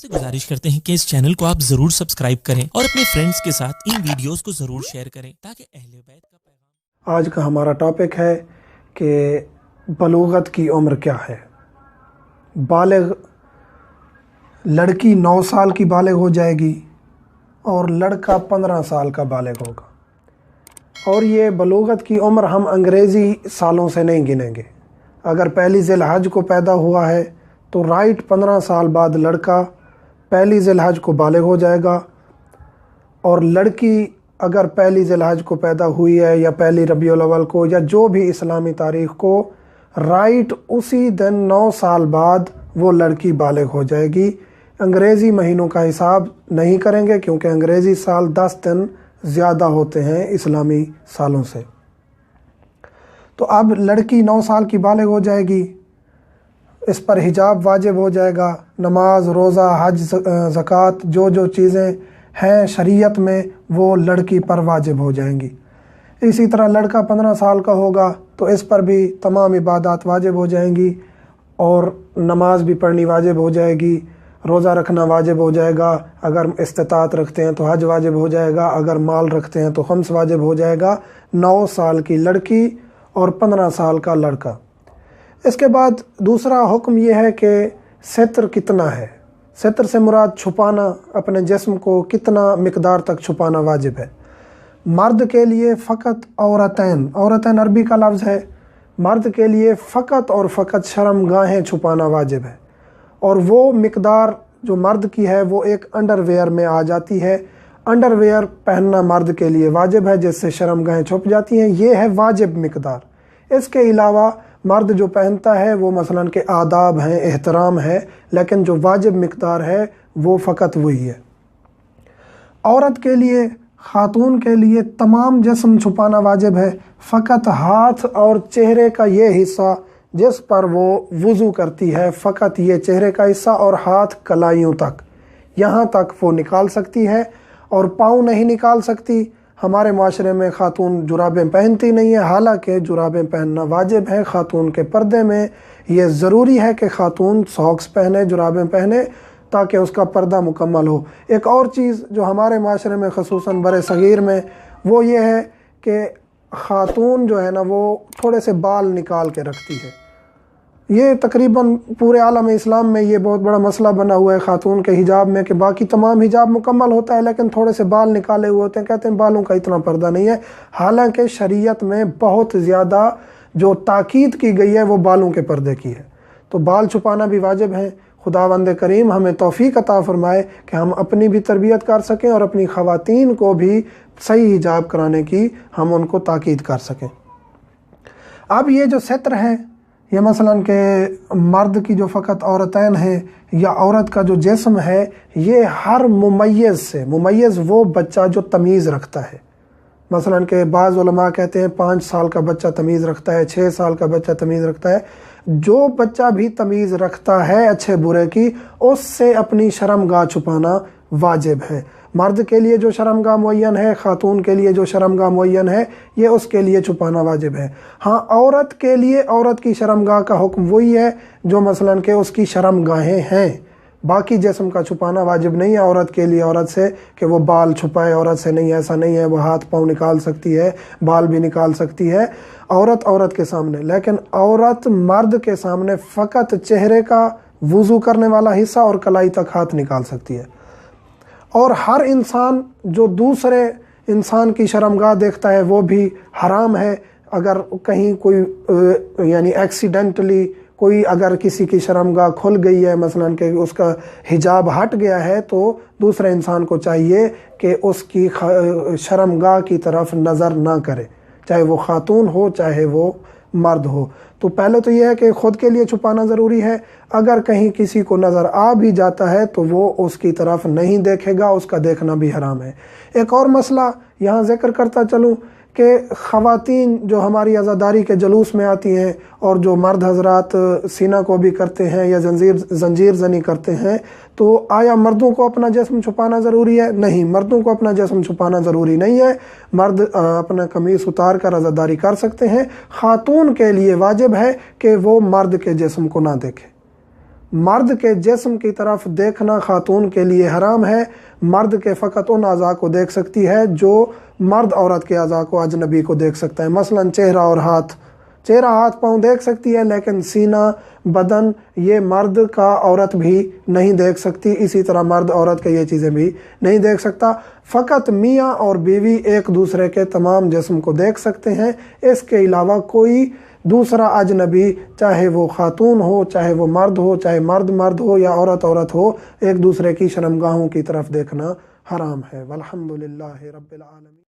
आपसे गुजारिश करते हैं कि इस चैनल को आप जरूर सब्सक्राइब करें और अपने फ्रेंड्स के साथ इन वीडियोस को जरूर शेयर करें ताकि अहले बैत का पैगाम। आज का हमारा टॉपिक है कि बलूगत की उम्र क्या है। बालिग लड़की 9 साल की बालिग हो जाएगी और लड़का 15 साल का बालिग होगा। और ये बलूगत की उम्र हम अंग्रेज़ी सालों से नहीं गिनेंगे। अगर पहली ज़िलहज को पैदा हुआ है तो राइट 15 साल बाद लड़का पहली ज़िलहज को बालिग हो जाएगा, और लड़की अगर पहली ज़िलहज को पैदा हुई है या पहली रबीउल अव्वल को या जो भी इस्लामी तारीख़ को, राइट उसी दिन 9 साल बाद वो लड़की बालिग हो जाएगी। अंग्रेज़ी महीनों का हिसाब नहीं करेंगे क्योंकि अंग्रेज़ी साल 10 दिन ज़्यादा होते हैं इस्लामी सालों से। तो अब लड़की 9 साल की बालिग हो जाएगी, इस पर हिजाब वाजिब हो जाएगा। नमाज, रोज़ा, हज, ज़कात जो चीज़ें हैं शरीयत में वो लड़की पर वाजिब हो जाएंगी। इसी तरह लड़का 15 साल का होगा तो इस पर भी तमाम इबादत वाजिब हो जाएंगी, और नमाज भी पढ़नी वाजिब हो जाएगी, रोज़ा रखना वाजिब हो जाएगा, अगर इस्तिताअत रखते हैं तो हज वाजिब हो जाएगा, अगर माल रखते हैं तो खम्स वाजिब हो जाएगा। 9 साल की लड़की और 15 साल का लड़का। इसके बाद दूसरा हुक्म यह है कि सित्र कितना है। सित्र से मुराद छुपाना, अपने जिस्म को कितना मिकदार तक छुपाना वाजिब है। मर्द के लिए फ़कत औरतैन अरबी का लफ्ज़ है। मर्द के लिए फ़कत और फ़कत शर्मगाहें छुपाना वाजिब है, और वो मिकदार जो मर्द की है वो एक अंडरवेयर में आ जाती है। अंडरवेयर पहनना मर्द के लिए वाजिब है जिससे शर्मगाहें छुप जाती हैं, ये है वाजिब मिकदार। इसके अलावा मर्द जो पहनता है वो मसलन के आदाब हैं, एहतराम है, लेकिन जो वाजिब मिकदार है वो फ़कत वही है। औरत के लिए, ख़ातून के लिए तमाम जिस्म छुपाना वाजिब है, फ़कत हाथ और चेहरे का ये हिस्सा जिस पर वो वज़ू करती है, फ़कत ये चेहरे का हिस्सा और हाथ कलाइयों तक, यहाँ तक वो निकाल सकती है, और पाँव नहीं निकाल सकती। हमारे माशरे में ख़ातून जुराबें पहनती नहीं है, हालांकि जुराबें पहनना वाजिब है। ख़ातून के पर्दे में ये ज़रूरी है कि ख़ातून सॉक्स पहने, जुराबें पहने, ताकि उसका पर्दा मुकम्मल हो। एक और चीज़ जो हमारे माशरे में ख़ुसूसन बर सग़ीर में वो ये है कि ख़ातून जो है ना वो थोड़े से बाल निकाल के रखती है। ये तकरीबन पूरे आलम इस्लाम में ये बहुत बड़ा मसला बना हुआ है ख़ातून के हिजाब में, कि बाकी तमाम हिजाब मुकम्मल होता है लेकिन थोड़े से बाल निकाले हुए होते हैं। कहते हैं बालों का इतना पर्दा नहीं है, हालांकि शरीयत में बहुत ज़्यादा जो ताकीद की गई है वो बालों के पर्दे की है। तो बाल छुपाना भी वाजिब है। खुदावंद करीम हमें तौफीक अता फरमाए कि हम अपनी भी तरबियत कर सकें और अपनी ख़वातीन को भी सही हिजाब कराने की हम उनको ताकीद कर सकें। अब ये जो सत्र है, ये मसलन के मर्द की जो फ़कत औरतैन है या औरत का जो जिस्म है, ये हर मुमय्यज़ से, मुमय्यज़ वो बच्चा जो तमीज़ रखता है। मसलन के बाज़ उलमा कहते हैं 5 साल का बच्चा तमीज़ रखता है, 6 साल का बच्चा तमीज़ रखता है। जो बच्चा भी तमीज़ रखता है अच्छे बुरे की, उससे अपनी शर्मगाह छुपाना वाजिब है। मर्द के लिए जो शर्मगाह मुअय्यन है, ख़ातून के लिए जो शर्मगाह मुअय्यन है, ये उसके लिए छुपाना वाजिब है। हाँ, औरत के लिए औरत की शर्मगाह का हुक्म वही है जो मसलन के उसकी शर्मगाहें हैं। बाकी जिस्म का छुपाना वाजिब नहीं है औरत के लिए, औरत से कि वो बाल छुपाए, औरत से नहीं, ऐसा नहीं है। वो हाथ पाँव निकाल सकती है, बाल भी निकाल सकती है, औरत के सामने। लेकिन औरत मर्द के सामने फ़कत चेहरे का वज़ू करने वाला हिस्सा और कलाई तक हाथ निकाल सकती है। और हर इंसान जो दूसरे इंसान की शर्मगाह देखता है वो भी हराम है। अगर कहीं कोई यानी एक्सीडेंटली कोई अगर किसी की शर्मगाह खुल गई है, मसलन कि उसका हिजाब हट गया है, तो दूसरे इंसान को चाहिए कि उसकी शर्मगाह की तरफ नज़र ना करे, चाहे वो ख़ातून हो चाहे वो मर्द हो। तो पहले तो यह है कि ख़ुद के लिए छुपाना ज़रूरी है। अगर कहीं किसी को नज़र आ भी जाता है तो वो उसकी तरफ नहीं देखेगा, उसका देखना भी हराम है। एक और मसला यहाँ ज़िक्र करता चलूँ कि ख़वातीन जो हमारी अज़ादारी के जलूस में आती हैं और जो मर्द हज़रात सीना को भी करते हैं या जंजीर ज़नी करते हैं, तो आया मर्दों को अपना जिस्म छुपाना ज़रूरी है? नहीं, मर्दों को अपना जिस्म छुपाना ज़रूरी नहीं है। मर्द अपना कमीज़ उतार कर अज़ादारी कर सकते हैं। ख़ातून के लिए वाजिब है कि वो मर्द के जिस्म को ना देखे। مرد کے جسم کی طرف دیکھنا خاتون کے لیے حرام ہے۔ مرد کے فقط ان اعضاء کو دیکھ سکتی ہے جو مرد عورت کے اعضاء کو اجنبی کو دیکھ سکتا ہے، مثلا چہرہ اور ہاتھ۔ چہرہ ہاتھ پاؤں دیکھ سکتی ہے، لیکن سینہ بدن یہ مرد کا عورت بھی نہیں دیکھ سکتی، اسی طرح مرد عورت کے یہ چیزیں بھی نہیں دیکھ سکتا۔ فقط میاں اور بیوی ایک دوسرے کے تمام جسم کو دیکھ سکتے ہیں، اس کے علاوہ کوئی دوسرا اجنبی، چاہے وہ خاتون ہو، چاہے وہ مرد ہو، چاہے مرد ہو یا عورت ہو، ایک دوسرے کی شرمگاہوں کی طرف دیکھنا حرام ہے۔ والحمدللہ رب العالمین۔